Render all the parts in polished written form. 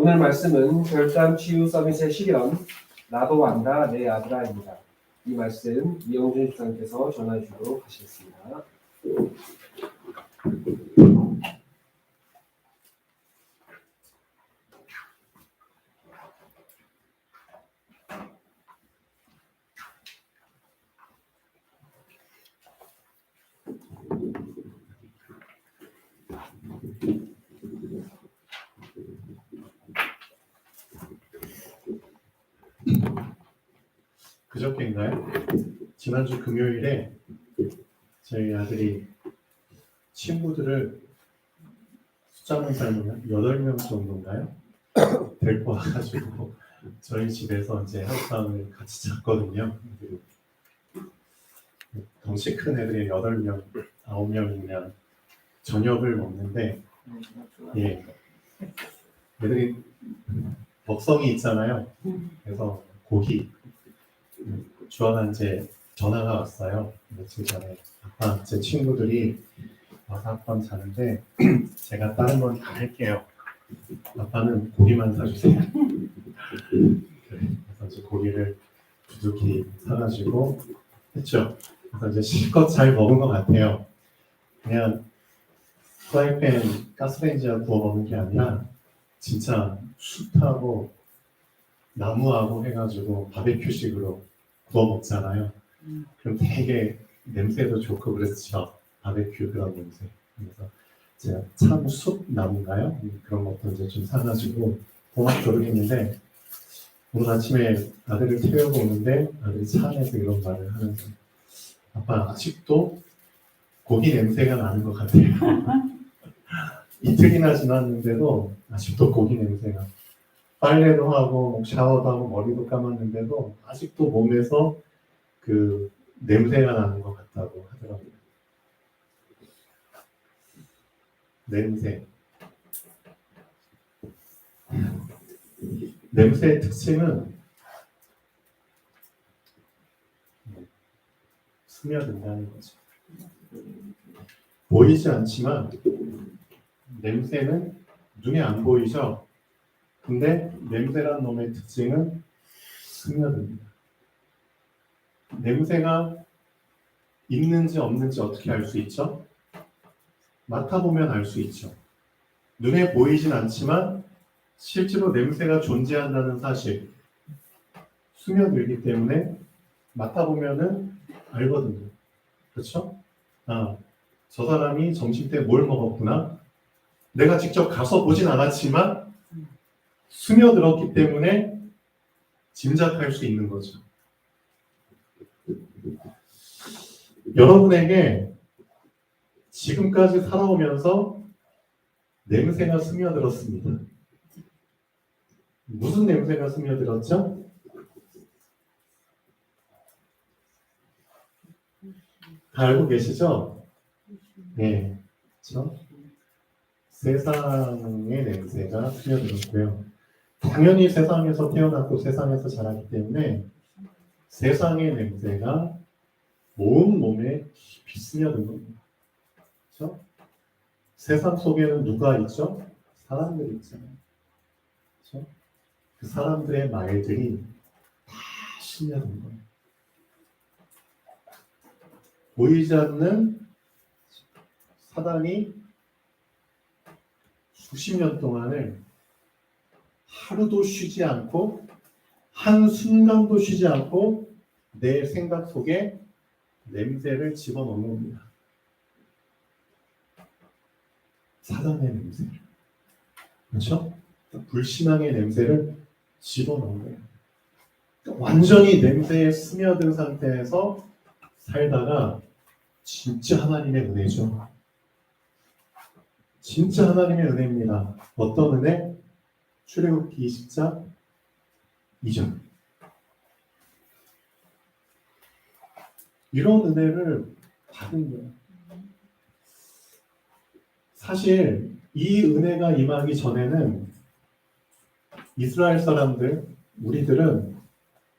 오늘 말씀은 결단 치유 서밋의 실현 나도 안다 내 아들아입니다. 이 말씀 이영준 집사님께서 전해 주도록 하시겠습니다. 그저께인가요? 지난주 금요일에 저희 아들이 친구들을 숫자만 살면 8명 정도인가요? 데리고 와가지고 저희 집에서 이제 하룻밤을 같이 잤거든요. 덩치 큰 애들이 8명, 9명이면 저녁을 먹는데 애들이 먹성이 있잖아요. 그래서 고기 주원한테 전화가 왔어요. 며칠 전에 아빠 제 친구들이 와서 한밤 자는데 제가 다른 건 다 할게요. 아빠는 고기만 사주세요. 그래서 이제 고기를 두둑히 사가지고 했죠. 그래서 이제 실컷 잘 먹은 것 같아요. 그냥 프라이팬 가스레인지에 구워 먹는 게 아니라 진짜 숯하고 나무하고 해가지고 바베큐식으로 구워 먹잖아요. 그럼 되게 냄새도 좋고 그렇죠. 바베큐 그런 냄새. 그래서 제가 참숯 나무인가요? 그런 것도 이제 좀 사가지고 고맙도록 했는데 오늘 아침에 아들을 태우고 오는데 아들이 차 안에서 이런 말을 하면서 아빠 아직도 고기 냄새가 나는 것 같아요. 이틀이나 지났는데도 아직도 고기 냄새가 빨래도 하고 샤워도 하고 머리도 감았는데도 아직도 몸에서 그 냄새가 나는 것 같다고 하더라고요. 냄새의 특징은 스며든다는 거죠. 보이지 않지만 냄새는 눈에 안 보이죠. 근데 냄새란 놈의 특징은 스며듭니다. 냄새가 있는지 없는지 어떻게 알 수 있죠? 맡아보면 알 수 있죠. 눈에 보이진 않지만 실제로 냄새가 존재한다는 사실 스며들기 때문에 맡아보면은 알거든요. 그렇죠? 아, 저 사람이 점심 때 뭘 먹었구나. 내가 직접 가서 보진 않았지만 스며들었기 때문에 짐작할 수 있는 거죠. 여러분에게 지금까지 살아오면서 냄새가 스며들었습니다. 무슨 냄새가 스며들었죠? 다 알고 계시죠? 네, 그렇죠? 세상의 냄새가 스며들었고요. 당연히 세상에서 태어났고 세상에서 자랐기 때문에 세상의 냄새가 온 몸에 깊이 스며든 겁니다. 그렇죠? 세상 속에는 누가 있죠? 사람들이 있잖아요. 그렇죠? 그 사람들의 말들이 다 스며든 거예요. 보이지 않는 사단이 수십 년 동안을 하루도 쉬지 않고 한순간도 쉬지 않고 내 생각 속에 냄새를 집어넣는 겁니다. 사단의 냄새를. 그렇죠? 불신앙의 냄새를 집어넣은 거예요. 완전히 냄새에 스며든 상태에서 살다가 진짜 하나님의 은혜죠. 진짜 하나님의 은혜입니다. 어떤 은혜? 출애굽기 20장 2절. 이런 은혜를 받은 거예요. 사실 이 은혜가 임하기 전에는 이스라엘 사람들, 우리들은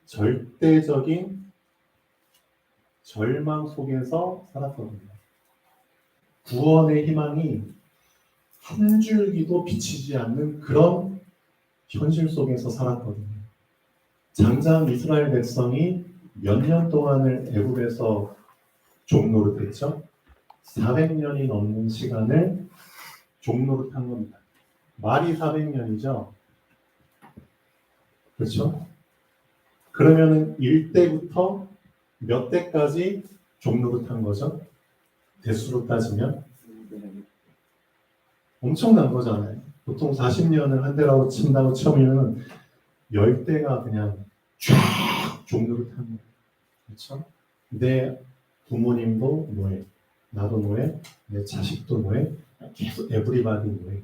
절대적인 절망 속에서 살았거든요. 구원의 희망이 한 줄기도 비치지 않는 그런 현실 속에서 살았거든요. 장장 이스라엘 백성이 몇 년 동안을 애굽에서 종노릇했죠? 400년이 넘는 시간을 종노릇한 겁니다. 말이 400년이죠? 그렇죠? 그러면은 1대부터 몇 대까지 종노릇한 거죠? 대수로 따지면 엄청난 거잖아요. 보통 40년을 한 대라고 친다고 치면 10대가 그냥 쫙 종노릇한 거예요. 그렇죠? 내 부모님도 노예, 나도 노예, 내 자식도 노예, 계속 에브리바디 노예.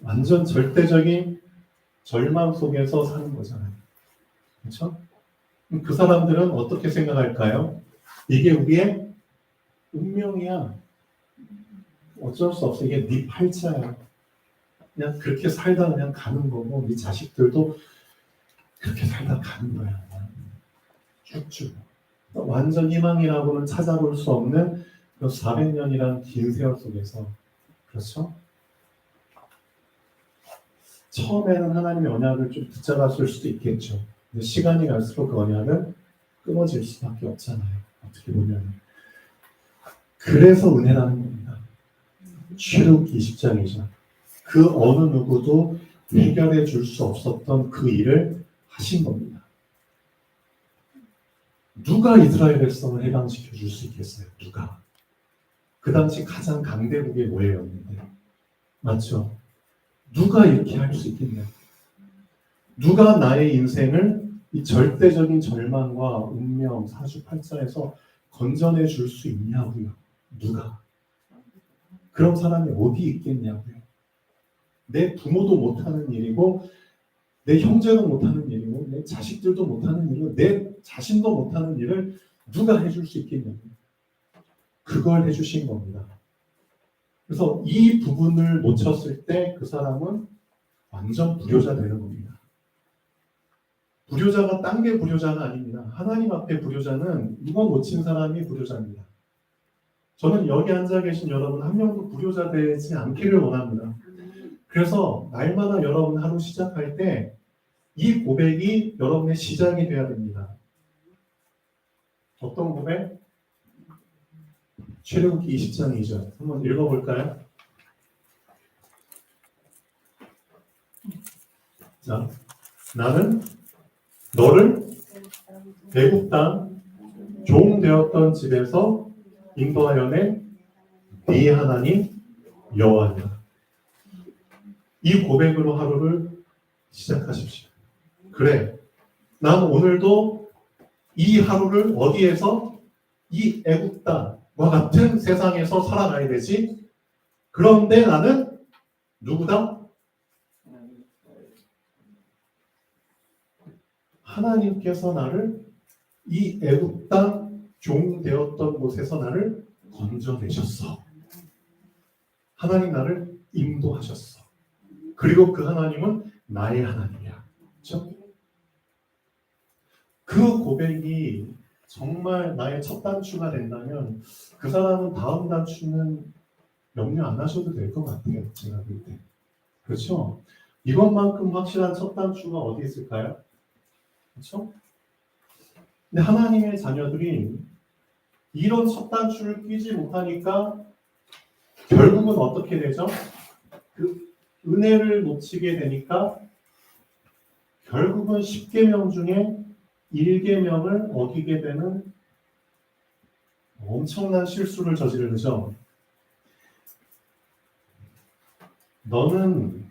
완전 절대적인 절망 속에서 사는 거잖아요. 그렇죠? 그 사람들은 어떻게 생각할까요? 이게 우리의 운명이야. 어쩔 수 없어. 이게 네 팔자야. 그냥 그렇게 살다 그냥 가는 거고, 네 자식들도 그렇게 살다 가는 거야. 쭉쭉. 완전 희망이라고는 찾아볼 수 없는 그 400년이란 긴 세월 속에서. 그렇죠? 처음에는 하나님의 언약을 좀 붙잡았을 수도 있겠죠. 근데 시간이 갈수록 그 언약은 끊어질 수밖에 없잖아요. 어떻게 보면. 그래서 은혜라는 겁니다. 출애굽기 20장이죠. 그 어느 누구도 해결해 줄 수 없었던 그 일을 하신 겁니다. 누가 이스라엘 백성을 해방시켜 줄 수 있겠어요? 누가? 그 당시 가장 강대국의 노예였는데. 맞죠? 누가 이렇게 할 수 있겠냐? 누가 나의 인생을 이 절대적인 절망과 운명, 사주팔자에서 건져내 줄 수 있냐고요? 누가? 그런 사람이 어디 있겠냐고요? 내 부모도 못하는 일이고, 내 형제도 못하는 일이고, 내 자식들도 못하는 일이고, 내 자신도 못하는 일을 누가 해줄 수 있겠냐고요? 그걸 해주신 겁니다. 그래서 이 부분을 놓쳤을 때 그 사람은 완전 불효자 되는 겁니다. 불효자가 딴 게 불효자가 아닙니다. 하나님 앞에 불효자는 이거 놓친 사람이 불효자입니다. 저는 여기 앉아 계신 여러분 한 명도 불효자 되지 않기를 원합니다. 그래서 날마다 여러분 하루 시작할 때 이 고백이 여러분의 시작이 돼야 됩니다. 어떤 고백? 출애굽기 20장이죠. 한번 읽어볼까요? 자, 나는 너를 애굽 땅 종 되었던 집에서 인도하여 낸 네 하나님 여호와니라. 이 고백으로 하루를 시작하십시오. 그래, 난 오늘도 이 하루를 어디에서? 이 애굽 땅과 같은 세상에서 살아가야 되지. 그런데 나는 누구다? 하나님께서 나를 이 애굽 땅 종 되었던 곳에서 나를 건져내셨어. 하나님 나를 인도하셨어. 그리고 그 하나님은 나의 하나님이야. 그렇죠? 그 고백이 정말 나의 첫 단추가 된다면 그 사람은 다음 단추는 염려 안 하셔도 될 것 같아요. 제가 볼 때. 그렇죠? 이것만큼 확실한 첫 단추가 어디 있을까요? 그렇죠? 근데 하나님의 자녀들이 이런 첫 단추를 끼지 못하니까 결국은 어떻게 되죠? 그 은혜를 놓치게 되니까 결국은 10계명 중에 1계명을 어기게 되는 엄청난 실수를 저지르죠. 너는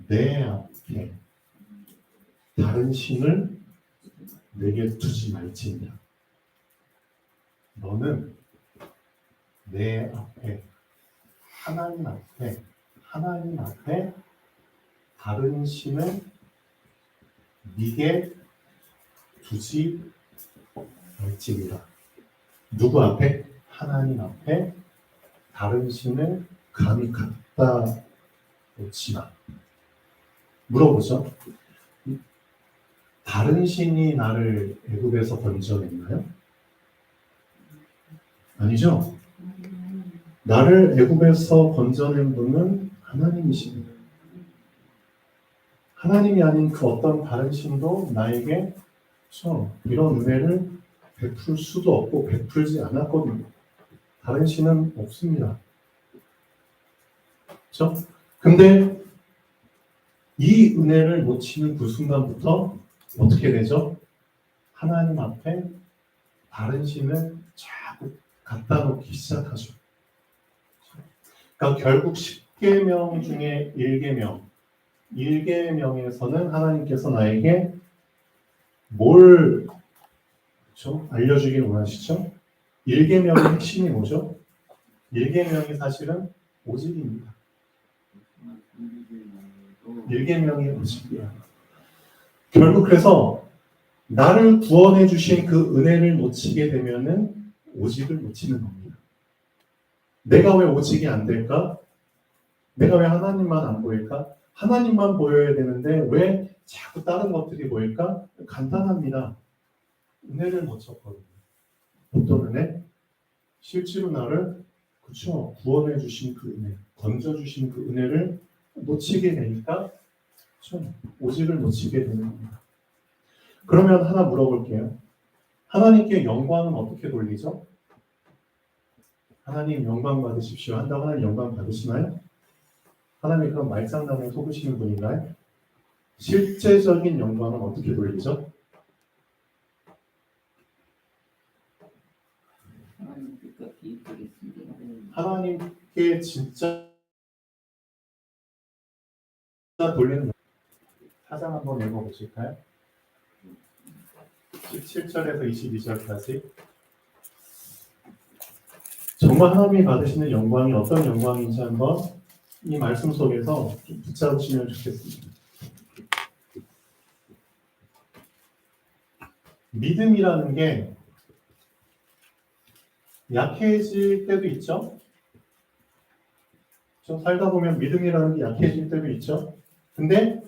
내 앞에 다른 신을 내게 두지 말지니라. 너는 내 앞에 하나님 앞에 다른 신을 네게 두지 말지니라. 누구 앞에? 하나님 앞에 다른 신을 감히 갖다 놓지 마. 물어보죠. 다른 신이 나를 애굽에서 건져냈나요? 아니죠. 나를 애굽에서 건져낸 분은 하나님이십니다. 하나님이 아닌 그 어떤 다른 신도 나에게 이런 은혜를 베풀 수도 없고 베풀지 않았거든요. 다른 신은 없습니다. 그렇죠? 근데 이 은혜를 놓치는 그 순간부터 어떻게 되죠? 하나님 앞에 다른 신을 자꾸 갖다 놓기 시작하죠. 그러니까 결국 10계명 중에 1계명, 1계명에서는 하나님께서 나에게 뭘 알려주길 원하시죠? 1계명의 핵심이 뭐죠? 1계명이 사실은 오직입니다. 1계명이 오직이야. 결국 그래서 나를 구원해 주신 그 은혜를 놓치게 되면은 오직을 놓치는 겁니다. 내가 왜 오직이 안 될까? 내가 왜 하나님만 안 보일까? 하나님만 보여야 되는데 왜 자꾸 다른 것들이 보일까? 간단합니다. 은혜를 놓쳤거든요. 어떤 은혜? 실제로 나를 구원해 주신 그 은혜, 건져 주신 그 은혜를 놓치게 되니까 오직을 놓치게 되는 겁니다. 그러면 하나 물어볼게요. 하나님께 영광은 어떻게 돌리죠? 하나님 영광 받으십시오 한다고 하나님 영광 받으시나요? 하나님 그럼 말장난에 속으시는 분인가요? 실제적인 영광은 어떻게 돌리죠? 하나님께 진짜 돌리는 4장 한번 읽어보실까요? 17절에서 22절까지 정말 하나님이 받으시는 영광이 어떤 영광인지 한번 이 말씀 속에서 좀 붙잡으시면 좋겠습니다. 믿음이라는 게 약해질 때도 있죠. 좀 살다 보면 믿음이라는 게 약해질 때도 있죠. 근데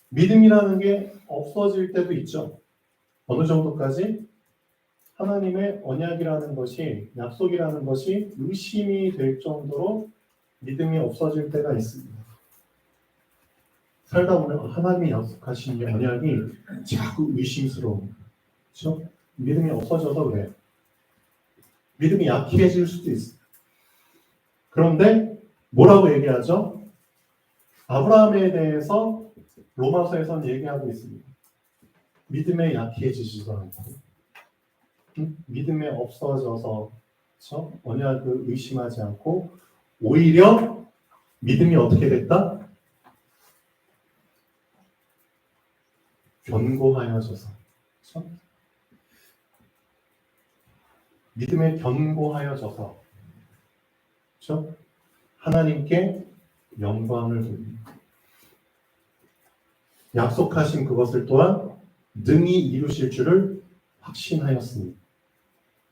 믿음이라는 게 없어질 때도 있죠. 어느 정도까지? 하나님의 언약이라는 것이, 약속이라는 것이 의심이 될 정도로 믿음이 없어질 때가 있습니다. 살다 보면 하나님이 약속하신 이 언약이 자꾸 의심스러운, 그렇죠? 믿음이 없어져서 그래요. 믿음이 약해질 수도 있어요. 그런데 뭐라고 얘기하죠? 아브라함에 대해서 로마서에서는 얘기하고 있습니다. 믿음에 약해지지도 않고, 믿음에 없어져서, 그렇죠? 언약을 의심하지 않고 오히려 믿음이 어떻게 됐다? 견고하여져서, 그렇죠? 믿음에 견고하여져서, 그렇죠? 하나님께 영광을 돌립니다. 약속하신 그것을 또한 능히 이루실 줄을 확신하였습니다.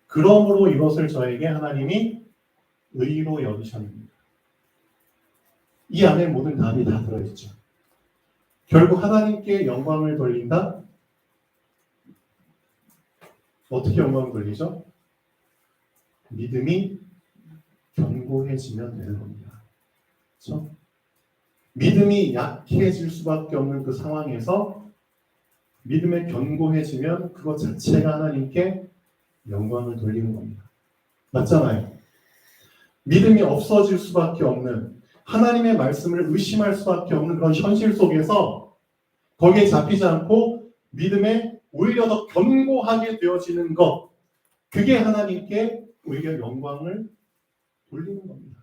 그러므로 이것을 저에게 하나님이 의로 여기셨습니다. 이 안에 모든 답이 다 들어있죠. 결국 하나님께 영광을 돌린다? 어떻게 영광을 돌리죠? 믿음이 견고해지면 되는 겁니다. 그렇죠? 믿음이 약해질 수밖에 없는 그 상황에서 믿음에 견고해지면 그것 자체가 하나님께 영광을 돌리는 겁니다. 맞잖아요. 믿음이 없어질 수밖에 없는, 하나님의 말씀을 의심할 수밖에 없는 그런 현실 속에서 거기에 잡히지 않고 믿음에 오히려 더 견고하게 되어지는 것, 그게 하나님께 오히려 영광을 돌리는 겁니다.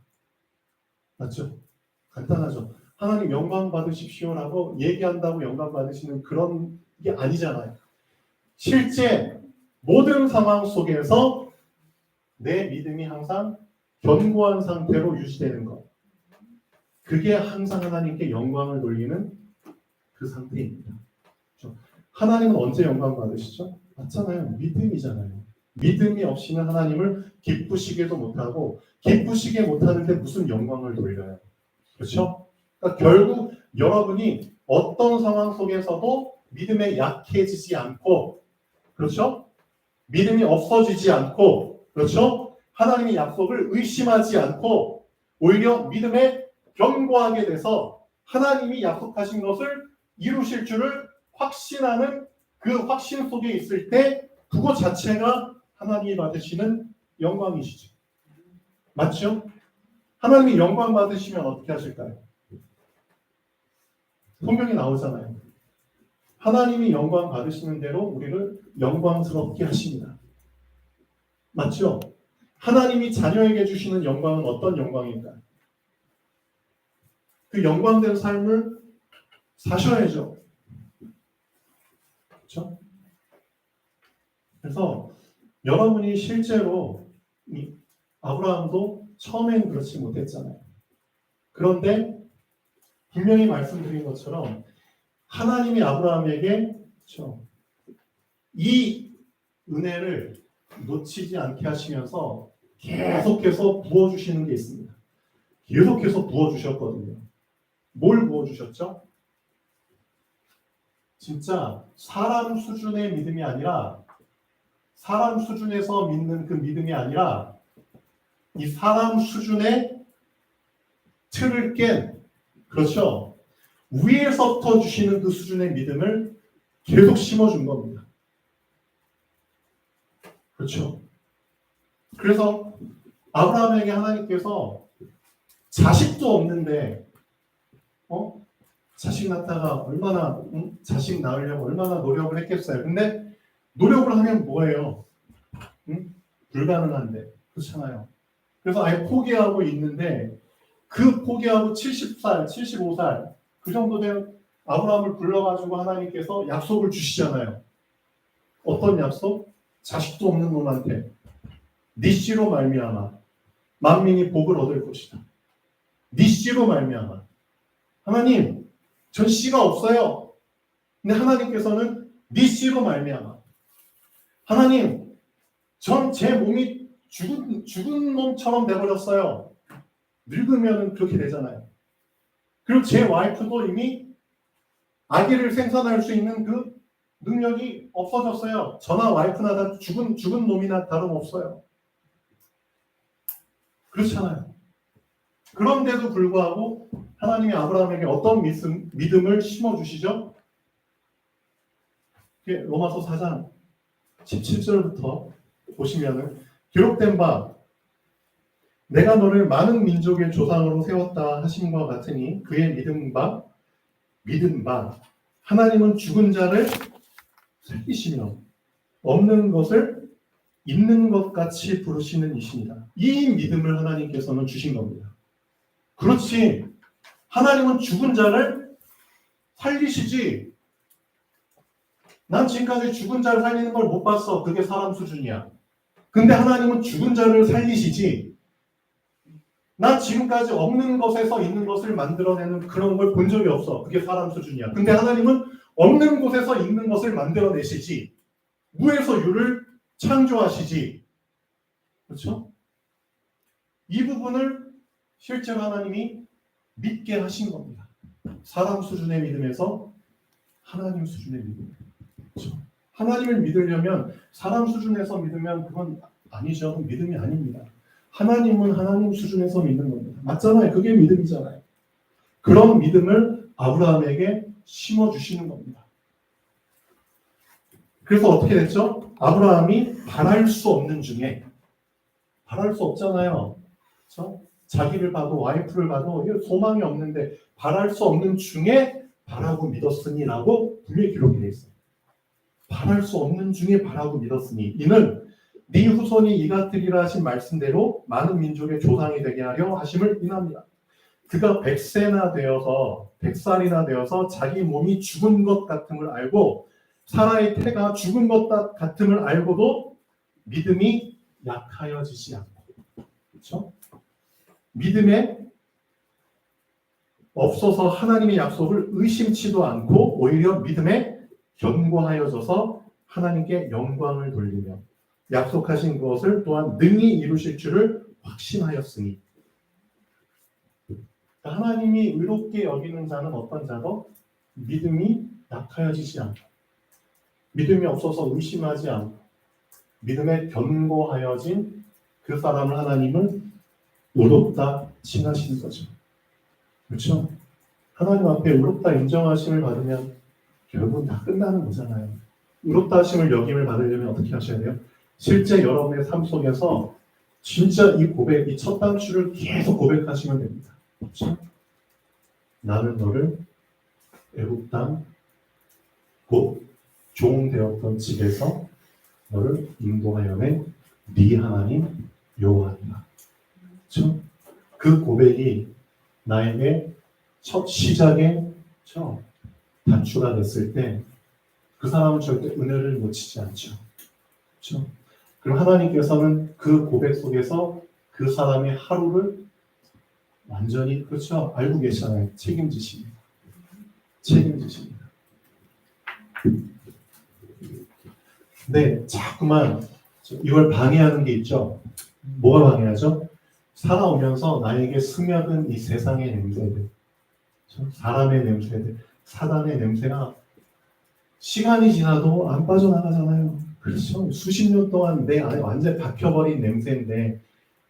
맞죠? 간단하죠. 하나님 영광 받으십시오라고 얘기한다고 영광 받으시는 그런 게 아니잖아요. 실제 모든 상황 속에서 내 믿음이 항상 견고한 상태로 유지되는 것, 그게 항상 하나님께 영광을 돌리는 그 상태입니다. 그렇죠? 하나님은 언제 영광 받으시죠? 맞잖아요. 믿음이잖아요. 믿음이 없이는 하나님을 기쁘시게도 못하고, 기쁘시게 못하는데 무슨 영광을 돌려요. 그렇죠? 그러니까 결국 여러분이 어떤 상황 속에서도 믿음에 약해지지 않고, 그렇죠? 믿음이 없어지지 않고, 그렇죠? 하나님의 약속을 의심하지 않고 오히려 믿음에 견고하게 돼서 하나님이 약속하신 것을 이루실 줄을 확신하는 그 확신 속에 있을 때 그것 자체가 하나님이 받으시는 영광이시죠. 맞죠? 하나님이 영광 받으시면 어떻게 하실까요? 성경에 나오잖아요. 하나님이 영광 받으시는 대로 우리를 영광스럽게 하십니다. 맞죠? 하나님이 자녀에게 주시는 영광은 어떤 영광인가요? 그 영광된 삶을 사셔야죠. 그렇죠? 그래서 여러분이 실제로 이 아브라함도 처음엔 그렇지 못했잖아요. 그런데 분명히 말씀드린 것처럼 하나님이 아브라함에게 그렇죠, 이 은혜를 놓치지 않게 하시면서 계속해서 부어주시는 게 있습니다. 계속해서 부어주셨거든요. 뭘 부어주셨죠? 진짜 사람 수준의 믿음이 아니라 사람 수준에서 믿는 그 믿음이 아니라 이 사람 수준의 틀을 깬 그렇죠. 위에서부터 주시는 그 수준의 믿음을 계속 심어준 겁니다. 그렇죠. 그래서 아브라함에게 하나님께서 자식도 없는데 자식 낳다가 얼마나 자식 낳으려고 얼마나 노력을 했겠어요. 근데 노력을 하면 뭐예요? 불가능한데 그렇잖아요. 그래서 아예 포기하고 있는데 그 포기하고 70살, 75살 그 정도 된 아브라함을 불러가지고 하나님께서 약속을 주시잖아요. 어떤 약속? 자식도 없는 놈한테 네 씨로 말미암아 만민이 복을 얻을 것이다. 네 씨로 말미암아. 하나님, 전 씨가 없어요. 근데 하나님께서는 네 씨로 말미암아. 하나님, 전 제 몸이 죽은 몸처럼 돼버렸어요. 늙으면 그렇게 되잖아요. 그리고 제 와이프도 이미 아기를 생산할 수 있는 그 능력이 없어졌어요. 저나 와이프나 다 죽은 놈이나 다름없어요. 그렇잖아요. 그런데도 불구하고 하나님이 아브라함에게 어떤 믿음을 심어주시죠? 로마서 4장 17절부터 보시면은 기록된 바 내가 너를 많은 민족의 조상으로 세웠다 하심과 같으니 그의 믿은 바 하나님은 죽은 자를 살리시며 없는 것을 있는 것 같이 부르시는 이십니다. 이 믿음을 하나님께서는 주신 겁니다. 그렇지. 하나님은 죽은 자를 살리시지. 난 지금까지 죽은 자를 살리는 걸 못 봤어. 그게 사람 수준이야. 근데 하나님은 죽은 자를 살리시지. 난 지금까지 없는 것에서 있는 것을 만들어내는 그런 걸 본 적이 없어. 그게 사람 수준이야. 근데 하나님은 없는 곳에서 있는 것을 만들어내시지. 무에서 유를 창조하시지. 그렇죠? 이 부분을 실제로 하나님이 믿게 하신 겁니다. 사람 수준의 믿음에서 하나님 수준의 믿음. 그렇죠? 하나님을 믿으려면 사람 수준에서 믿으면 그건 아니죠. 그건 믿음이 아닙니다. 하나님은 하나님 수준에서 믿는 겁니다. 맞잖아요. 그게 믿음이잖아요. 그런 믿음을 아브라함에게 심어주시는 겁니다. 그래서 어떻게 됐죠? 아브라함이 바랄 수 없는 중에 바랄 수 없잖아요. 그렇죠? 자기를 봐도 와이프를 봐도 소망이 없는데 바랄 수 없는 중에 바라고 믿었으니라고 분명히 기록이 되어 있어요. 바랄 수 없는 중에 바라고 믿었으니 이는 네 후손이 이같으리라 하신 말씀대로 많은 민족의 조상이 되게 하려 하심을 인합니다. 그가 100살이나 되어서 자기 몸이 죽은 것 같음을 알고 사라의 태가 죽은 것 같음을 알고도 믿음이 약하여지지 않고 그렇죠? 믿음에 없어서 하나님의 약속을 의심치도 않고 오히려 믿음에 견고하여져서 하나님께 영광을 돌리며 약속하신 것을 또한 능히 이루실 줄을 확신하였으니 하나님이 의롭게 여기는 자는 어떤 자도 믿음이 약하여지지 않고 믿음이 없어서 의심하지 않고 믿음에 견고하여진 그 사람을 하나님은 의롭다 칭하시는 거죠. 그렇죠? 하나님 앞에 의롭다 인정하심을 받으면 결국은 다 끝나는 거잖아요. 의롭다 하심을 여김을 받으려면 어떻게 하셔야 돼요? 실제 여러분의 삶 속에서 진짜 이 고백, 이 첫 단추를 계속 고백하시면 됩니다. 그렇죠? 나는 너를 애굽 땅, 곧 종되었던 집에서 너를 인도하여낸 네 하나님 여호와니라. 그렇죠? 그 고백이 나에게 첫 시작의 단추가 됐을 때 그 사람은 절대 은혜를 놓치지 않죠. 그렇죠? 그럼 하나님께서는 그 고백 속에서 그 사람의 하루를 완전히 그렇죠 알고 계시잖아요. 책임지십니다. 책임지십니다. 근데 자꾸만 이걸 방해하는 게 있죠. 뭐가 방해하죠? 살아오면서 나에게 스며든 이 세상의 냄새들, 사람의 냄새들, 사단의 냄새가 시간이 지나도 안 빠져나가잖아요. 그렇죠? 수십 년 동안 내 안에 완전히 박혀버린 냄새인데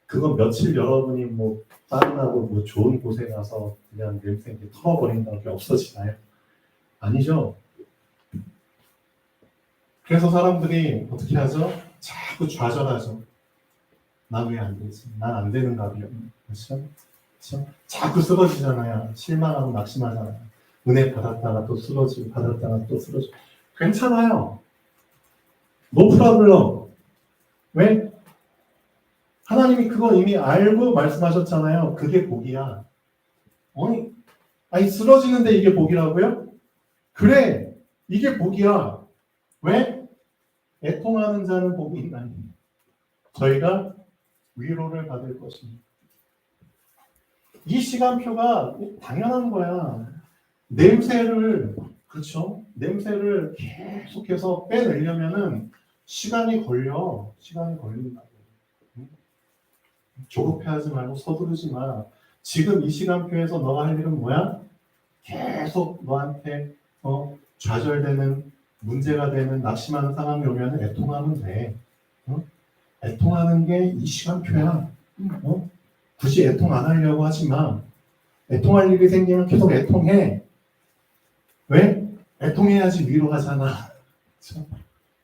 그건 며칠 여러분이 뭐 땀나고 뭐 좋은 곳에 가서 그냥 냄새 이렇게 털어버린다는 게 없어지나요? 아니죠. 그래서 사람들이 어떻게 하죠? 자꾸 좌절하죠. 난 왜 안 되지? 난 안 되는 답이요. 그렇죠? 그렇죠? 자꾸 쓰러지잖아요. 실망하고 낙심하잖아요. 은혜 받았다가 또 쓰러지고 받았다가 또 쓰러지고. 괜찮아요. No problem. 왜? 하나님이 그거 이미 알고 말씀하셨잖아요. 그게 복이야. 아니 쓰러지는데 이게 복이라고요? 그래. 이게 복이야. 왜? 애통하는 자는 복이 있나니 저희가 위로를 받을 것입니다. 이 시간표가 당연한 거야. 냄새를 그렇죠? 냄새를 계속해서 빼내려면은 시간이 걸린다고. 조급해하지 말고 서두르지 마. 지금 이 시간표에서 너가 할 일은 뭐야? 계속 너한테 좌절되는 문제가 되는 낙심하는 상황이 오면 애통하면 돼. 애통하는 게 이 시간표야. 굳이 애통 안 하려고 하지 마. 애통할 일이 생기면 계속 애통해. 왜? 애통해야지 위로하잖아. 그렇죠?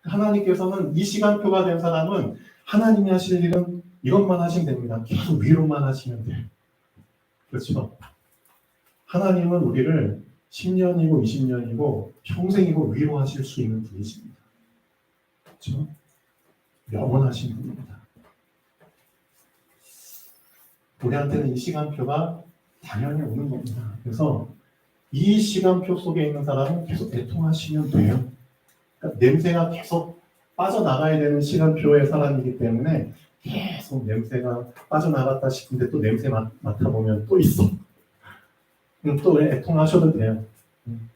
하나님께서는 이 시간표가 된 사람은 하나님이 하실 일은 이것만 하시면 됩니다. 계속 위로만 하시면 돼요. 그렇죠? 하나님은 우리를 10년이고 20년이고 평생이고 위로하실 수 있는 분이십니다. 그렇죠? 영원하신 분입니다. 우리한테는 이 시간표가 당연히 오는 겁니다. 그래서 이 시간표 속에 있는 사람은 계속 애통하시면 돼요. 그러니까 냄새가 계속 빠져나가야 되는 시간표의 사람이기 때문에 계속 냄새가 빠져나갔다 싶은데 또 냄새 맡아보면 또 있어. 그럼 또 애통하셔도 돼요.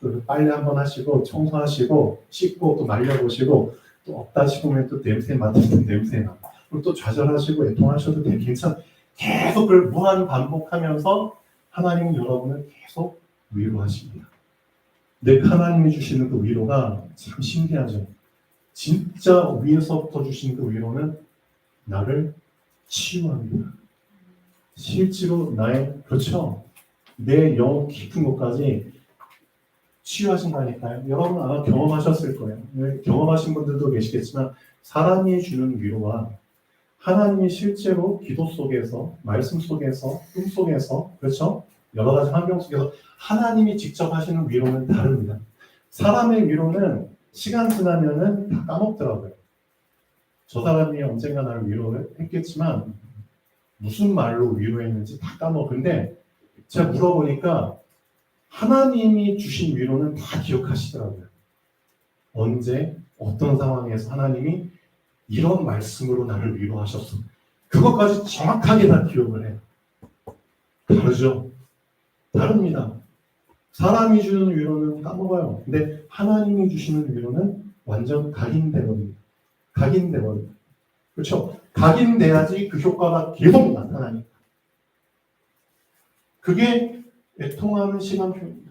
또 빨래 한번 하시고 청소하시고 씻고 또 말려보시고 또 없다 싶으면 또 냄새 맡으면 냄새나. 그럼 또 좌절하시고 애통하셔도 돼요. 괜찮아. 계속 그걸 무한 반복하면서 하나님은 여러분을 계속 위로하십니다. 근데 하나님이 주시는 그 위로가 참 신기하죠. 진짜 위에서부터 주신 그 위로는 나를 치유합니다. 실제로 나의 그렇죠. 내 영 깊은 곳까지 치유하신다니까요. 여러분 아마 경험하셨을 거예요. 경험하신 분들도 계시겠지만 사람이 주는 위로와 하나님이 실제로 기도 속에서, 말씀 속에서, 꿈 속에서, 그렇죠? 여러 가지 환경 속에서 하나님이 직접 하시는 위로는 다릅니다. 사람의 위로는 시간 지나면은 다 까먹더라고요. 저 사람이 언젠가 나를 위로를 했겠지만 무슨 말로 위로했는지 다 까먹어. 근데 제가 물어보니까 하나님이 주신 위로는 다 기억하시더라고요. 언제, 어떤 상황에서 하나님이 이런 말씀으로 나를 위로하셨어. 그것까지 정확하게 다 기억을 해요. 다르죠? 다릅니다. 사람이 주는 위로는 까먹어요. 근데 하나님이 주시는 위로는 완전 각인돼버립니다. 각인돼버립니다. 그렇죠? 각인돼야지 그 효과가 계속 나타나니까. 그게 애통하는 시간표입니다.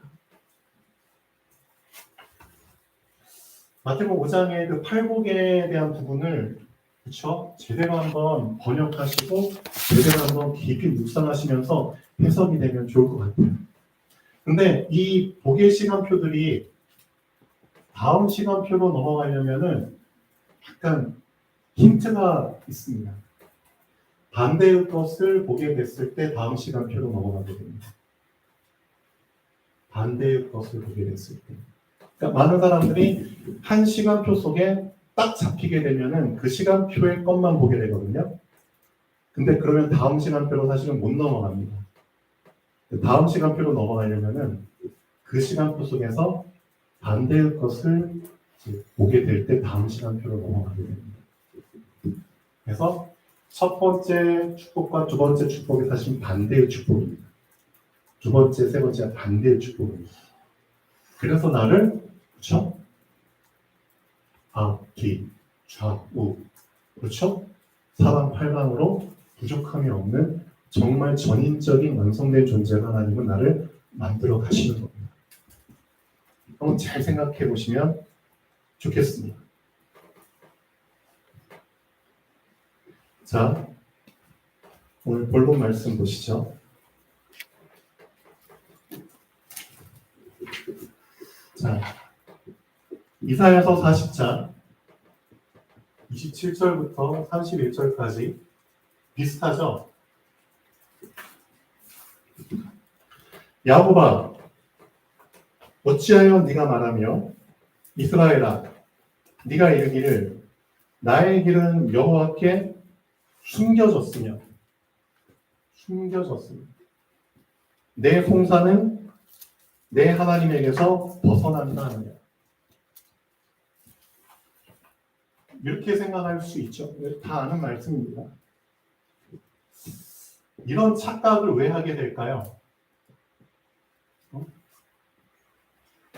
마태복음 5장의 그 팔복에 대한 부분을 그렇죠? 제대로 한번 번역하시고 제대로 한번 깊이 묵상하시면서 해석이 되면 좋을 것 같아요. 근데 이 보기의 시간표들이 다음 시간표로 넘어가려면은 약간 힌트가 있습니다. 반대의 것을 보게 됐을 때 다음 시간표로 넘어가게 됩니다. 반대의 것을 보게 됐을 때. 그러니까 많은 사람들이 한 시간표 속에 딱 잡히게 되면은 그 시간표의 것만 보게 되거든요. 근데 그러면 다음 시간표로 사실은 못 넘어갑니다. 다음 시간표로 넘어가려면은 그 시간표 속에서 반대의 것을 보게 될 때 다음 시간표로 넘어가게 됩니다. 그래서 첫 번째 축복과 두 번째 축복이 사실 반대의 축복입니다. 두 번째, 세 번째가 반대의 축복입니다. 그래서 나를 그렇죠? 앞, 뒤, 좌우 그렇죠? 사방팔방으로 부족함이 없는 정말 전인적인 완성된 존재가 하나님은 나를 만들어 가시는 겁니다. 한번 잘 생각해 보시면 좋겠습니다. 자, 오늘 본론 말씀 보시죠. 자, 이사야서 40장 27절부터 31절까지 비슷하죠? 야곱아, 어찌하여 네가 말하며 이스라엘아, 네가 이르기를 나의 길은 여호와께 숨겨졌으며 내 송사는 내 하나님에게서 벗어난다 하느냐. 이렇게 생각할 수 있죠. 다 아는 말씀입니다. 이런 착각을 왜 하게 될까요?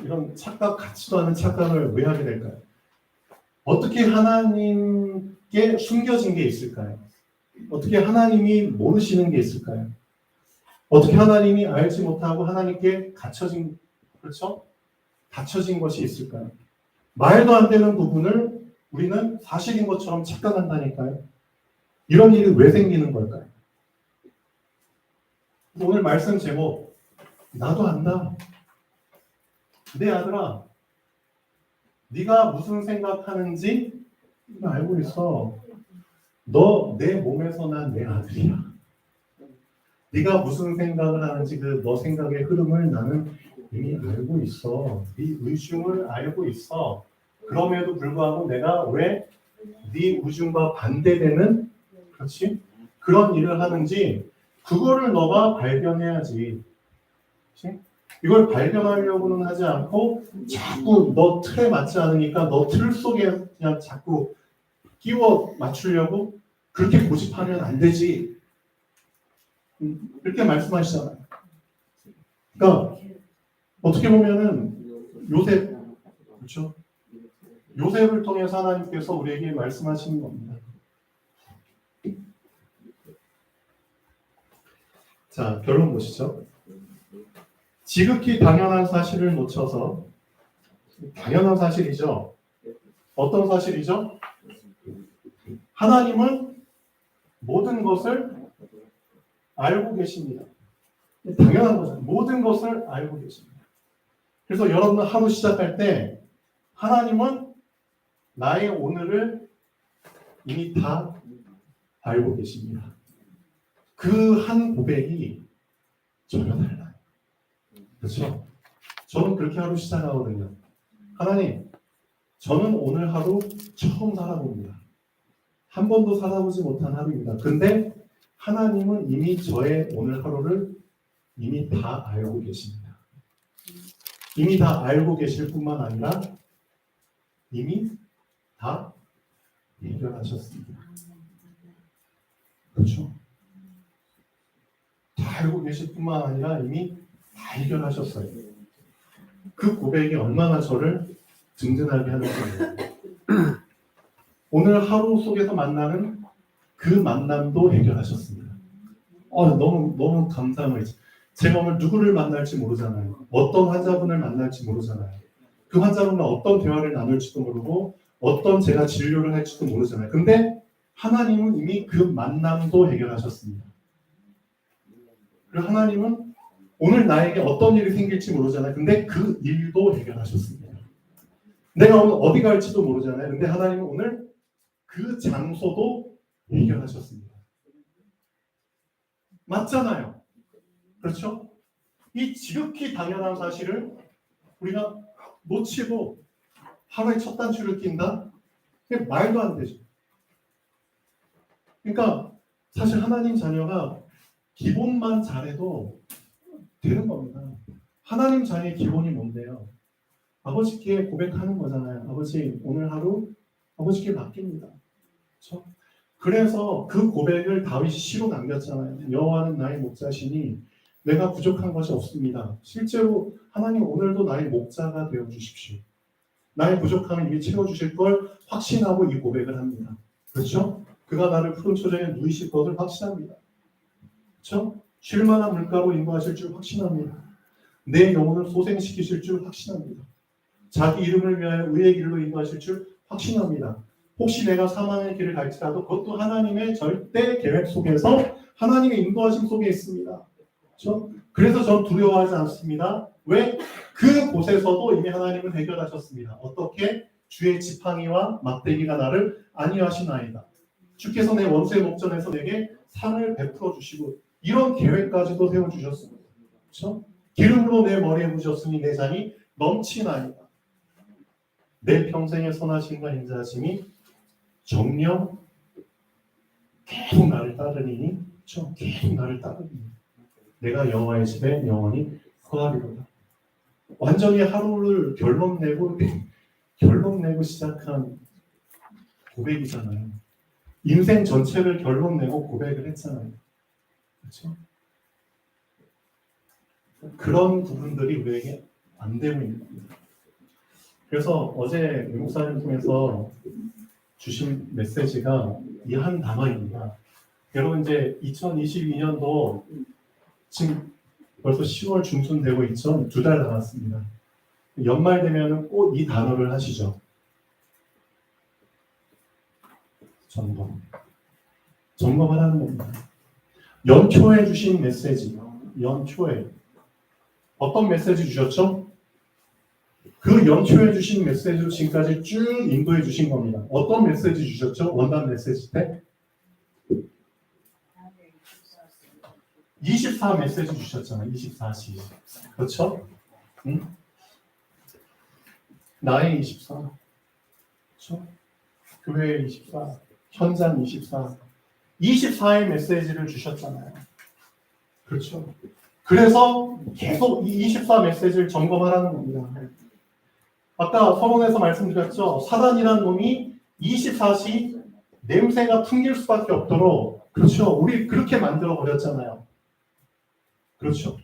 이런 착각, 같지도 않은 착각을 왜 하게 될까요? 어떻게 하나님께 숨겨진 게 있을까요? 어떻게 하나님이 모르시는 게 있을까요? 어떻게 하나님이 알지 못하고 하나님께 갇혀진, 그렇죠? 닫혀진 것이 있을까요? 말도 안 되는 부분을 우리는 사실인 것처럼 착각한다니까요. 이런 일이 왜 생기는 걸까요? 오늘 말씀 제목, 나도 안다. 내 아들아, 네가 무슨 생각하는지 알고 있어. 너 내 몸에서 난 내 아들이야. 네가 무슨 생각을 하는지 그 너 생각의 흐름을 나는 이미 알고 있어. 네 의중을 알고 있어. 그럼에도 불구하고 내가 왜 네 의중과 반대되는, 그렇지? 그런 일을 하는지 그거를 너가 발견해야지. 그렇지? 이걸 발견하려고는 하지 않고 자꾸 너 틀에 맞지 않으니까 너 틀 속에 그냥 자꾸 끼워 맞추려고 그렇게 고집하면 안 되지. 이렇게 말씀하시잖아요. 그러니까 어떻게 보면은 요셉, 그렇죠? 요셉을 통해서 하나님께서 우리에게 말씀하시는 겁니다. 자, 결론 보시죠. 지극히 당연한 사실을 놓쳐서, 당연한 사실이죠. 어떤 사실이죠? 하나님은 모든 것을 알고 계십니다. 당연한 거죠. 모든 것을 알고 계십니다. 그래서 여러분은 하루 시작할 때 하나님은 나의 오늘을 이미 다 알고 계십니다. 그 한 고백이 전혀 달라요. 그렇죠? 저는 그렇게 하루 시작하거든요. 하나님, 저는 오늘 하루 처음 살아봅니다. 한 번도 살아보지 못한 하루입니다. 근데 하나님은 이미 저의 오늘 하루를 이미 다 알고 계십니다. 이미 다 알고 계실 뿐만 아니라 이미 다 해결하셨습니다. 그렇죠? 다 알고 계실 뿐만 아니라 이미 다 해결하셨어요. 그 고백이 얼마나 저를 든든하게 하는지. 오늘 하루 속에서 만나는 그 만남도 해결하셨습니다. 너무 감사해요. 제가 오늘 누구를 만날지 모르잖아요. 어떤 환자분을 만날지 모르잖아요. 그 환자분과 어떤 대화를 나눌지도 모르고 어떤 제가 진료를 할지도 모르잖아요. 근데 하나님은 이미 그 만남도 해결하셨습니다. 그리고 하나님은 오늘 나에게 어떤 일이 생길지 모르잖아요. 근데 그 일도 해결하셨습니다. 내가 오늘 어디 갈지도 모르잖아요. 근데 하나님은 오늘 그 장소도 해결하셨습니다. 맞잖아요. 그렇죠? 이 지극히 당연한 사실을 우리가 놓치고 하루에 첫 단추를 낀다? 그게 말도 안 되죠. 그러니까 사실 하나님 자녀가 기본만 잘해도 되는 겁니다. 하나님 자녀의 기본이 뭔데요? 아버지께 고백하는 거잖아요. 아버지, 오늘 하루 아버지께 맡깁니다. 그렇죠? 그래서 그 고백을 다윗이 시로 남겼잖아요. 여호와는 나의 목자시니 내가 부족한 것이 없습니다. 실제로 하나님 오늘도 나의 목자가 되어 주십시오. 나의 부족함을 이미 채워주실 걸 확신하고 이 고백을 합니다. 그렇죠? 그가 나를 푸른 초장에 누이실 것을 확신합니다. 그렇죠? 쉴 만한 물가로 인도하실 줄 확신합니다. 내 영혼을 소생시키실 줄 확신합니다. 자기 이름을 위하여 의의 길로 인도하실 줄 확신합니다. 혹시 내가 사망의 길을 갈지라도 그것도 하나님의 절대 계획 속에서 하나님의 인도하심 속에 있습니다. 그렇죠? 그래서 전 두려워하지 않습니다. 왜? 그곳에서도 이미 하나님은 해결하셨습니다. 어떻게? 주의 지팡이와 막대기가 나를 안위하시나이다. 주께서 내 원수의 목전에서 내게 상을 베풀어 주시고 이런 계획까지도 세워주셨습니다. 그렇죠? 기름으로 내 머리에 부으셨으니 내 잔이 넘치나이다. 내 평생의 선하심과 인자하심이 정령 계속 나를 따르니, 그렇죠? 계속 나를 따르니 내가 여호와의 집에 영원히 거하리로다. 완전히 하루를 결론 내고 시작한 고백이잖아요. 인생 전체를 결론 내고 고백을 했잖아요. 그렇죠? 그런 부분들이 우리에게 안 되고 있는 겁니다. 그래서 어제 목사님 통해서 주신 메시지가 이 한 단어입니다. 여러분 이제 2022년도 지금 벌써 10월 중순 되고 있죠. 2달 남았습니다. 연말 되면 꼭 이 단어를 하시죠. 점검을 하는 겁니다. 연초에 주신 메시지, 연초에 어떤 메시지 주셨죠? 그 연초에 주신 메시지로 지금까지 쭉 인도해 주신 겁니다. 어떤 메시지 주셨죠? 원단 메시지 때? 24 메시지 주셨잖아요. 24시. 그렇죠? 응? 나의 24. 그렇죠? 교회 24. 현장 24. 24의 메시지를 주셨잖아요. 그렇죠? 그래서 계속 이 24 메시지를 점검하라는 겁니다. 아까 서론에서 말씀드렸죠. 사단이라는 놈이 24시 냄새가 풍길 수밖에 없도록, 그렇죠? 우리 그렇게 만들어 버렸잖아요. 그렇죠?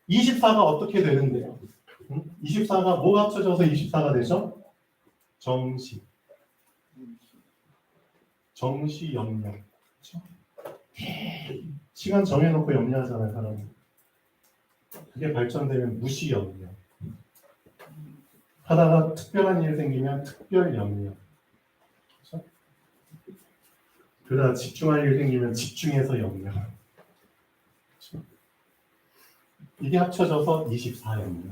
24가 어떻게 되는데요? 24가 뭐가 합쳐져서 24가 되죠? 정시, 염려. 그렇죠? 시간 정해놓고 염려하잖아요, 사람은. 그게 발전되면 무시 염려. 하다가 특별한 일이 생기면 특별 염려. 그렇죠? 그러다 집중할 일이 생기면 집중해서 염려. 그렇죠? 이게 합쳐져서 24염려.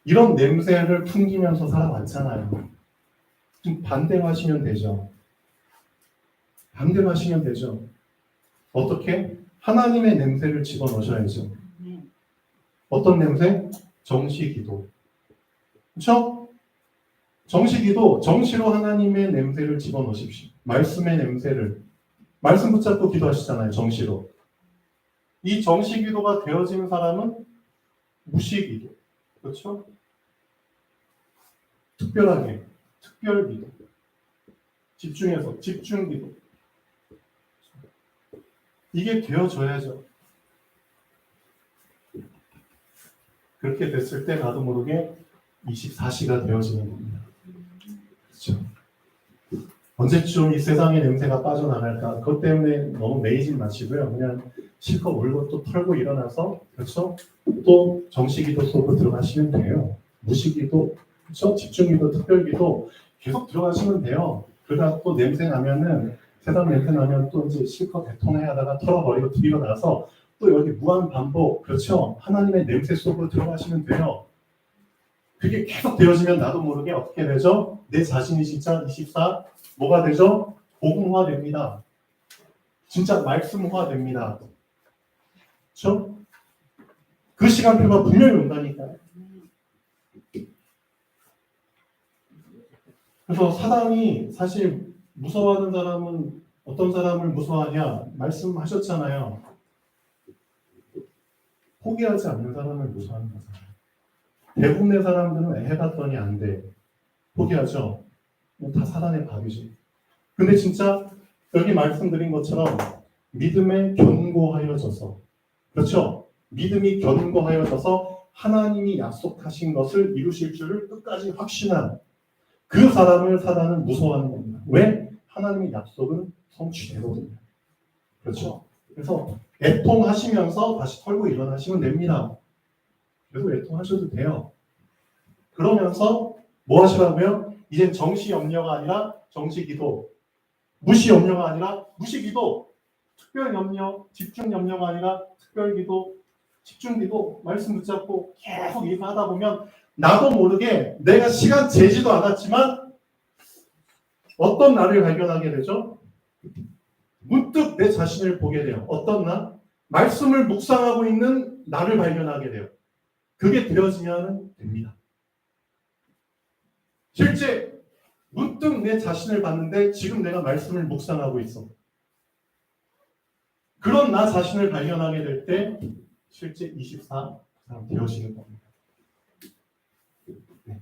이런 냄새를 풍기면서 살아왔잖아요. 좀 반대로 하시면 되죠. 반대로 하시면 되죠. 어떻게? 하나님의 냄새를 집어넣으셔야죠. 어떤 냄새? 정시기도. 그렇죠? 정시기도, 정시로 하나님의 냄새를 집어넣으십시오. 말씀의 냄새를. 말씀 붙잡고 기도하시잖아요. 정시로. 이 정시기도가 되어진 사람은 무시기도. 그렇죠? 특별하게, 특별기도. 집중해서, 집중기도. 이게 되어져야죠. 그렇게 됐을 때 나도 모르게 24시가 되어지는 겁니다. 그렇죠? 언제쯤 이 세상의 냄새가 빠져나갈까? 그것 때문에 너무 매이지 마시고요. 그냥 실컷 울고 또 털고 일어나서, 그렇죠? 또 정시기도 속으로 들어가시면 돼요. 무시기도, 그렇죠? 집중기도, 특별기도 계속 들어가시면 돼요. 그러다 또 냄새 나면은, 세상 냄새 나면 또 이제 실컷 대통해 하다가 털어버리고 드리고 나서 또 여기 무한 반복. 그렇죠? 하나님의 냄새 속으로 들어가시면 돼요. 그게 계속 되어지면 나도 모르게 어떻게 되죠? 내 자신이 진짜 24 뭐가 되죠? 복음화 됩니다. 진짜 말씀화 됩니다. 그렇죠? 그 시간표가 분명히 온다니까요. 그래서 사단이 사실 무서워하는 사람은 어떤 사람을 무서워하냐? 말씀하셨잖아요. 포기하지 않는 사람을 무서워하는 거잖아요. 대부분의 사람들은 해봤더니 안 돼. 포기하죠. 다 사단의 밥이지. 근데 진짜 여기 말씀드린 것처럼 믿음에 견고하여져서, 그렇죠? 믿음이 견고하여져서 하나님이 약속하신 것을 이루실 줄을 끝까지 확신한 그 사람을 사단은 무서워하는 겁니다. 왜? 하나님의 약속은 성취되거든요. 그렇죠? 그래서 애통하시면서 다시 털고 일어나시면 됩니다. 그래도 애통하셔도 돼요. 그러면서 뭐 하시라고요? 이젠 정시 염려가 아니라 정시 기도, 무시 염려가 아니라 무시 기도, 특별 염려, 집중 염려가 아니라 특별 기도, 집중 기도, 말씀 붙잡고 계속 이거 하다 보면 나도 모르게 내가 시간 재지도 않았지만 어떤 나를 발견하게 되죠? 문득 내 자신을 보게 돼요. 어떤 나? 말씀을 묵상하고 있는 나를 발견하게 돼요. 그게 되어지면 됩니다. 실제 문득 내 자신을 봤는데 지금 내가 말씀을 묵상하고 있어. 그런 나 자신을 발견하게 될 때 실제 24 되어지는 겁니다. 네.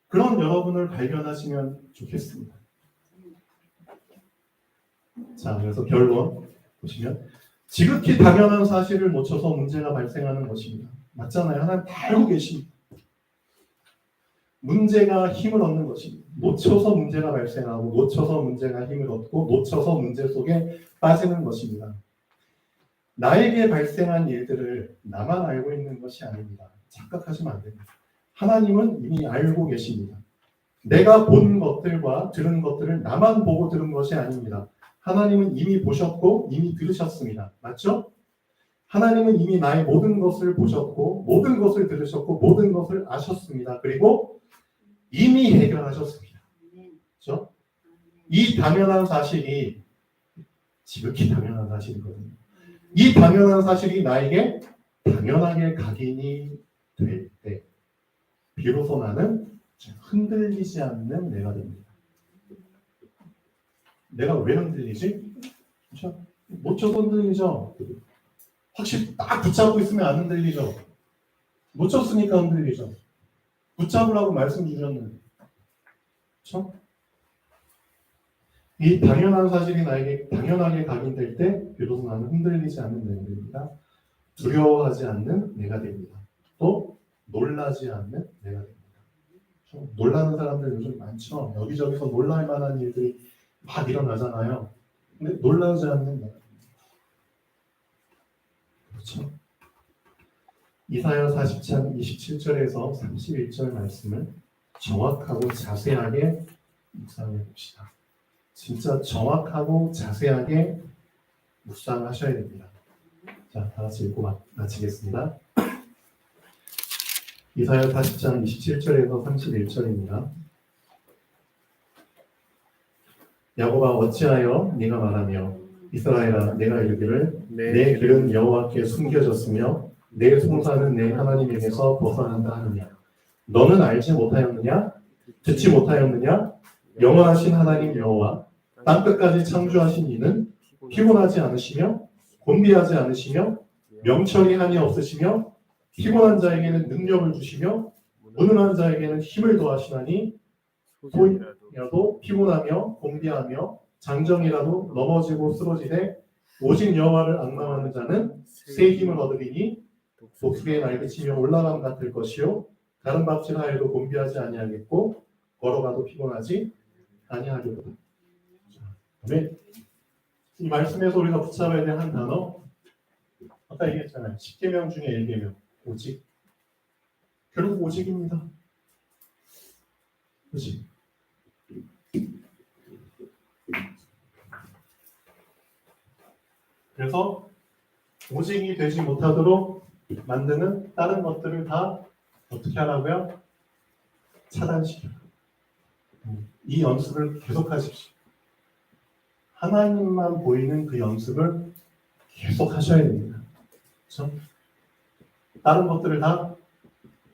그런 여러분을 발견하시면 좋겠습니다. 자, 그래서 결론 보시면 지극히 당연한 사실을 놓쳐서 문제가 발생하는 것입니다. 맞잖아요. 하나님 다 알고 계십니다. 문제가 힘을 얻는 것입니다. 놓쳐서 문제가 발생하고 놓쳐서 문제가 힘을 얻고 놓쳐서 문제 속에 빠지는 것입니다. 나에게 발생한 일들을 나만 알고 있는 것이 아닙니다. 착각하시면 안 됩니다. 하나님은 이미 알고 계십니다. 내가 본 것들과 들은 것들을 나만 보고 들은 것이 아닙니다. 하나님은 이미 보셨고 이미 들으셨습니다. 맞죠? 하나님은 이미 나의 모든 것을 보셨고 모든 것을 들으셨고 모든 것을 아셨습니다. 그리고 이미 해결하셨습니다. 그렇죠? 이 당연한 사실이 지극히 당연한 사실이거든요. 이 당연한 사실이 나에게 당연하게 각인이 될 때 비로소 나는 흔들리지 않는 내가 됩니다. 내가 왜 흔들리지? 그렇죠? 놓쳐서 흔들리죠. 확실히 딱 붙잡고 있으면 안 흔들리죠. 놓쳤으니까 흔들리죠. 붙잡으라고 말씀 주셨는데. 그렇죠? 이 당연한 사실이 나에게 당연하게 각인될 때 비로소 나는 흔들리지 않는 내가 됩니다. 두려워하지 않는 내가 됩니다. 또 놀라지 않는 내가 됩니다. 그렇죠? 놀라는 사람들 요즘 많죠. 여기저기서 놀랄 만한 일들이 막 일어나잖아요. 근데 놀라지 않는 내가 됩니다. 그렇죠? 이사야 40장 27절에서 31절 말씀을 정확하고 자세하게 묵상해 봅시다. 진짜 정확하고 자세하게 묵상하셔야 됩니다. 자, 다 같이 읽고 마치겠습니다. 이사야 40장 27절에서 31절입니다. 야곱아 어찌하여 네가 말하며 이스라엘아 내가 이르기를 내 길은 여호와께 숨겨졌으며 내 송사는 내 하나님에게서 벗어난다 하느냐. 너는 알지 못하였느냐? 듣지 못하였느냐? 영원하신 하나님 여호와 땅 끝까지 창조하신 이는 피곤하지 않으시며 곤비하지 않으시며 명철이 한이 없으시며 피곤한 자에게는 능력을 주시며 무능한 자에게는 힘을 더하시나니 소인이라도 피곤하며 곤비하며 장정이라도 넘어지고 쓰러지되 오직 여호와를 앙망하는 자는 새 힘을 얻으리니 독수리의 날개치며 올라감 같을 것이요 다른 밥질하여도 곤비하지 아니하겠고 걸어가도 피곤하지 아니하리로다. 그다음에 이 말씀에서 우리가 붙잡아야 될 한 단어 아까 얘기했잖아요. 10계명 중에 1계명 오직. 결국 오직입니다. 오직. 그래서 오직이 되지 못하도록 만드는 다른 것들을 다 어떻게 하라고요? 차단시켜요. 이 연습을 계속 하십시오. 하나님만 보이는 그 연습을 계속 하셔야 됩니다. 그렇죠? 다른 것들을 다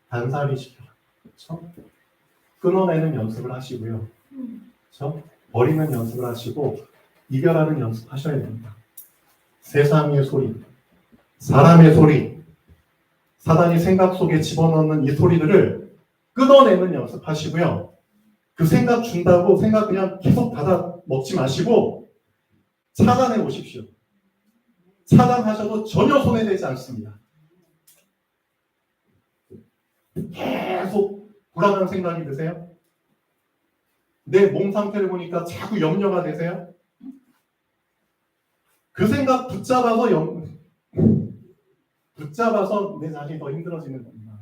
단살이 시켜요. 그렇죠? 끊어내는 연습을 하시고요. 그렇죠? 버리는 연습을 하시고 이별하는 연습 하셔야 됩니다. 세상의 소리, 사람의 소리, 사단이 생각 속에 집어넣는 이 소리들을 끊어내는 연습하시고요. 그 생각 준다고 생각 그냥 계속 받아 먹지 마시고 차단해 보십시오. 차단하셔도 전혀 손해되지 않습니다. 계속 불안한 생각이 드세요? 내 몸 상태를 보니까 자꾸 염려가 되세요? 그 생각 붙잡아서 내 자신이 더 힘들어지는 겁니다.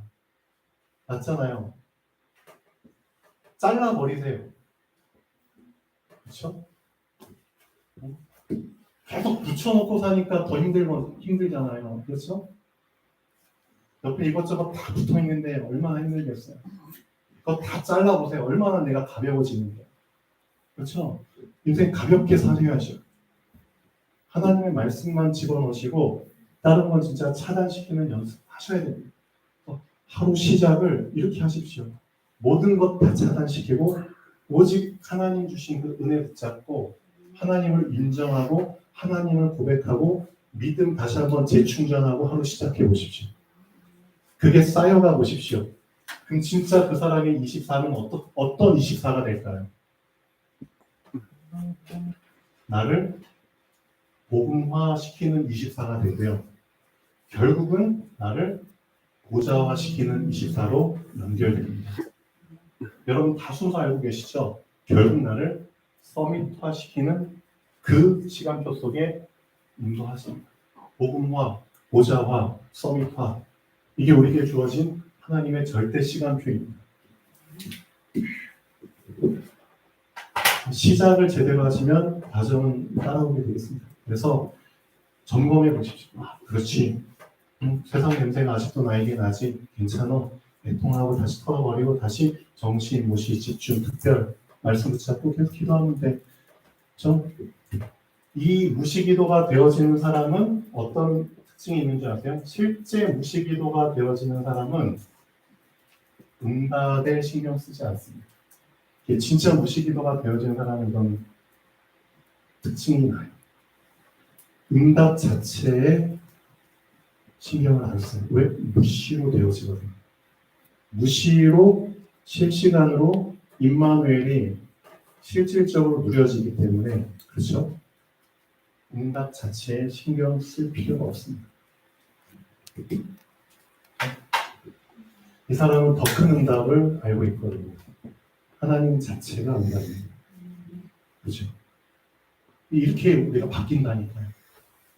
맞잖아요. 잘라버리세요. 그렇죠? 계속 붙여놓고 사니까 더 힘들잖아요. 그렇죠? 옆에 이것저것 다 붙어있는데 얼마나 힘들겠어요. 그거 다 잘라보세요. 얼마나 내가 가벼워지는데. 그렇죠? 인생 가볍게 살아야죠. 하나님의 말씀만 집어넣으시고 다른 건 진짜 차단시키는 연습하셔야 됩니다. 하루 시작을 이렇게 하십시오. 모든 것 다 차단시키고 오직 하나님 주신 그 은혜 붙잡고 하나님을 인정하고 하나님을 고백하고 믿음 다시 한번 재충전하고 하루 시작해 보십시오. 그게 쌓여가 보십시오. 그럼 진짜 그 사람의 24는 어떤 24가 될까요? 나를 복음화시키는 24가 되고요. 결국은 나를 보좌화시키는 24로 연결됩니다. 여러분 다 순서 알고 계시죠? 결국 나를 서밋화시키는 그 시간표 속에 인도하십니다. 복음화, 보좌화, 서밋화 이게 우리에게 주어진 하나님의 절대 시간표입니다. 시작을 제대로 하시면 과정은 따라오게 되겠습니다. 그래서 점검해 보십시오. 그렇지. 세상 냄새가 아직도 나에게 나지. 괜찮아. 애통하고 다시 털어버리고 다시 정신, 무시, 집중, 특별 말씀 붙잡고 계속 기도하는데 이 무시기도가 되어지는 사람은 어떤 특징이 있는 줄 아세요? 실제 무시기도가 되어지는 사람은 응답에 신경 쓰지 않습니다. 진짜 무시기도가 되어지는 사람은 이런 특징이 나요. 응답 자체에 신경을 안 써요. 왜? 무시로 되어지거든요. 무시로 실시간으로 임마누엘이 실질적으로 누려지기 때문에 그렇죠? 응답 자체에 신경 쓸 필요가 없습니다. 이 사람은 더 큰 응답을 알고 있거든요. 하나님 자체가 응답입니다. 그렇죠? 이렇게 우리가 바뀐다니까요.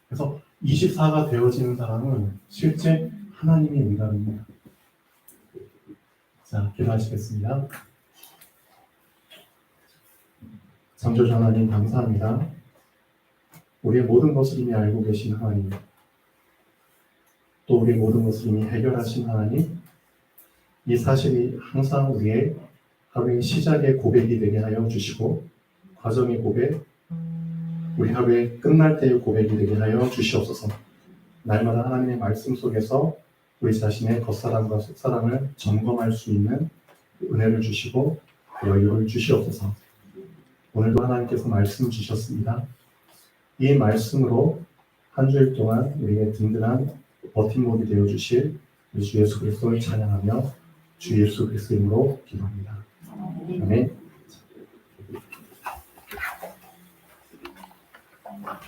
그래서 24가 되어지는 사람은 실제 하나님이 응답입니다. 자, 기도하시겠습니다. 창조주 하나님 감사합니다. 우리의 모든 것을 이미 알고 계신 하나님, 또 우리의 모든 것을 이미 해결하신 하나님, 이 사실이 항상 우리의 하루의 시작의 고백이 되게 하여 주시고 과정의 고백, 우리 하루의 끝날 때의 고백이 되게 하여 주시옵소서. 날마다 하나님의 말씀 속에서 우리 자신의 겉사람과 속사람을 점검할 수 있는 은혜를 주시고 여유를 주시옵소서. 오늘도 하나님께서 말씀 주셨습니다. 이 말씀으로 한 주일 동안 우리의 든든한 버팀목이 되어 주실 우리 주 예수 그리스도를 찬양하며 주 예수 그리스도 이름으로 기도합니다. 아멘.